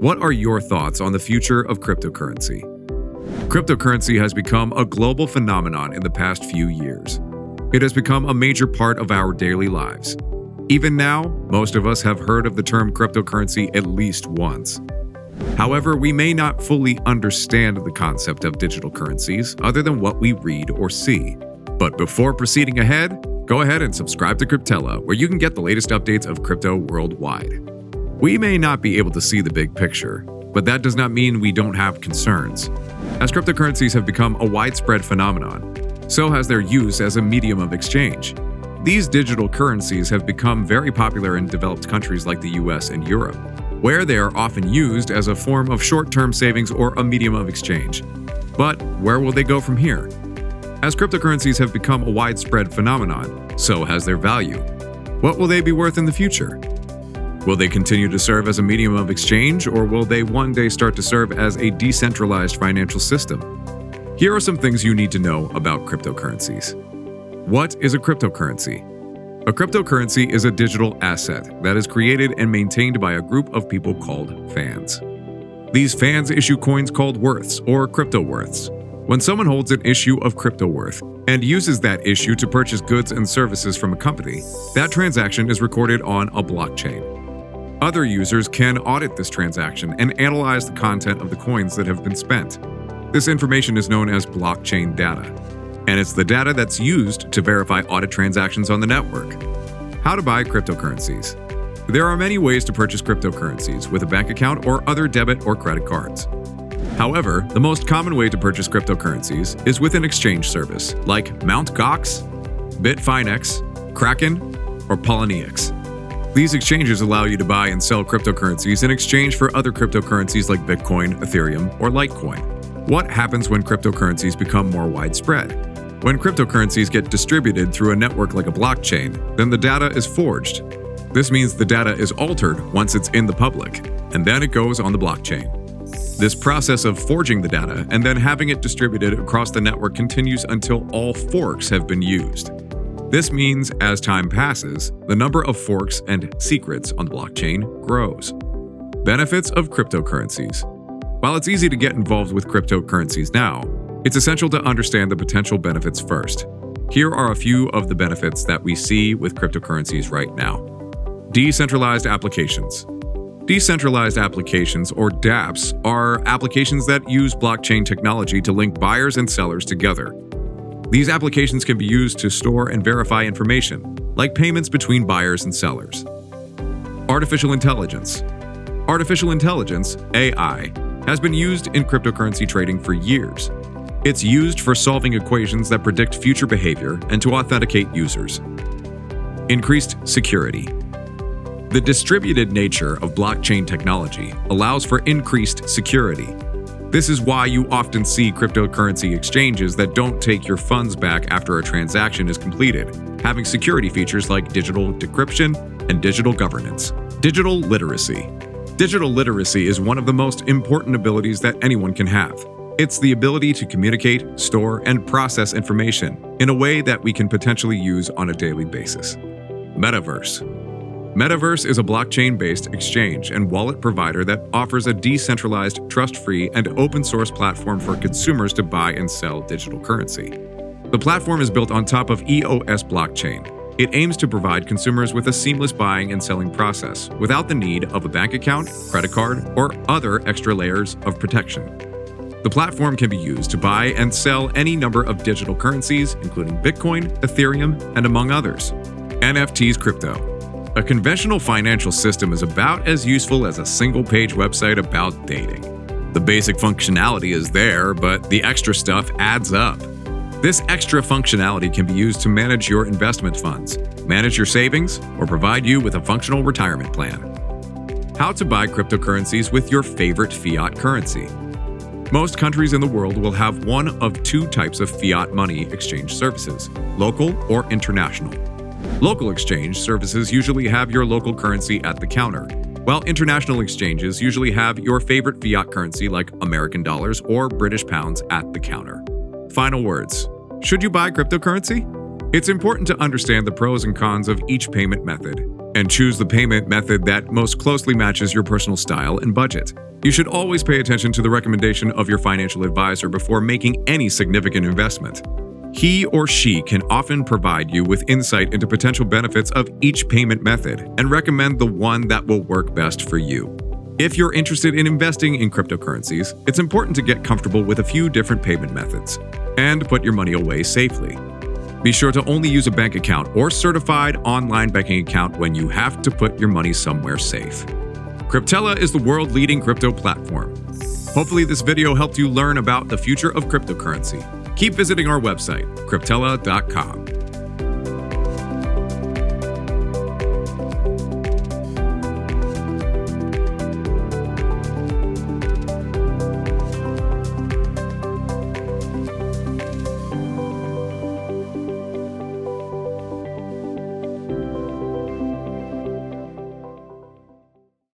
What are your thoughts on the future of cryptocurrency? Cryptocurrency has become a global phenomenon in the past few years. It has become a major part of our daily lives. Even now, most of us have heard of the term cryptocurrency at least once. However, we may not fully understand the concept of digital currencies other than what we read or see. But before proceeding ahead, go ahead and subscribe to Cryptela, where you can get the latest updates of crypto worldwide. We may not be able to see the big picture, but that does not mean we don't have concerns. As cryptocurrencies have become a widespread phenomenon, so has their use as a medium of exchange. These digital currencies have become very popular in developed countries like the US and Europe, where they are often used as a form of short-term savings or a medium of exchange. But where will they go from here? As cryptocurrencies have become a widespread phenomenon, so has their value. What will they be worth in the future? Will they continue to serve as a medium of exchange, or will they one day start to serve as a decentralized financial system? Here are some things you need to know about cryptocurrencies. What is a cryptocurrency? A cryptocurrency is a digital asset that is created and maintained by a group of people called fans. These fans issue coins called worths or crypto worths. When someone holds an issue of crypto worth and uses that issue to purchase goods and services from a company, that transaction is recorded on a blockchain. Other users can audit this transaction and analyze the content of the coins that have been spent. This information is known as blockchain data, and it's the data that's used to verify audit transactions on the network. How to buy cryptocurrencies. There are many ways to purchase cryptocurrencies with a bank account or other debit or credit cards. However, the most common way to purchase cryptocurrencies is with an exchange service like Mt. Gox, Bitfinex, Kraken, or Poloniex. These exchanges allow you to buy and sell cryptocurrencies in exchange for other cryptocurrencies like Bitcoin, Ethereum, or Litecoin. What happens when cryptocurrencies become more widespread? When cryptocurrencies get distributed through a network like a blockchain, then the data is forged. This means the data is altered once it's in the public, and then it goes on the blockchain. This process of forging the data and then having it distributed across the network continues until all forks have been used. This means, as time passes, the number of forks and secrets on the blockchain grows. Benefits of cryptocurrencies. While it's easy to get involved with cryptocurrencies now, it's essential to understand the potential benefits first. Here are a few of the benefits that we see with cryptocurrencies right now. Decentralized applications. Decentralized applications, or dApps, are applications that use blockchain technology to link buyers and sellers together. These applications can be used to store and verify information, like payments between buyers and sellers. Artificial intelligence. Artificial intelligence, AI, has been used in cryptocurrency trading for years. It's used for solving equations that predict future behavior and to authenticate users. Increased security. The distributed nature of blockchain technology allows for increased security. This is why you often see cryptocurrency exchanges that don't take your funds back after a transaction is completed, having security features like digital decryption and digital governance. Digital literacy. Digital literacy is one of the most important abilities that anyone can have. It's the ability to communicate, store, and process information in a way that we can potentially use on a daily basis. Metaverse. Metaverse is a blockchain-based exchange and wallet provider that offers a decentralized, trust-free, and open-source platform for consumers to buy and sell digital currency. The platform is built on top of EOS blockchain. It aims to provide consumers with a seamless buying and selling process without the need of a bank account, credit card, or other extra layers of protection. The platform can be used to buy and sell any number of digital currencies, including Bitcoin, Ethereum, and among others. NFT'S Crypto. A conventional financial system is about as useful as a single-page website about dating. The basic functionality is there, but the extra stuff adds up. This extra functionality can be used to manage your investment funds, manage your savings, or provide you with a functional retirement plan. How to buy cryptocurrencies with your favorite fiat currency. Most countries in the world will have one of two types of fiat money exchange services, local or international. Local exchange services usually have your local currency at the counter, while international exchanges usually have your favorite fiat currency like American dollars or British pounds at the counter. Final words. Should you buy cryptocurrency? It's important to understand the pros and cons of each payment method. and choose the payment method that most closely matches your personal style and budget. You should always pay attention to the recommendation of your financial advisor before making any significant investment. He or she can often provide you with insight into potential benefits of each payment method and recommend the one that will work best for you. If you're interested in investing in cryptocurrencies, it's important to get comfortable with a few different payment methods and put your money away safely. Be sure to only use a bank account or certified online banking account when you have to put your money somewhere safe. Cryptela is the world-leading crypto platform. Hopefully this video helped you learn about the future of cryptocurrency. Keep visiting our website, Cryptela.com.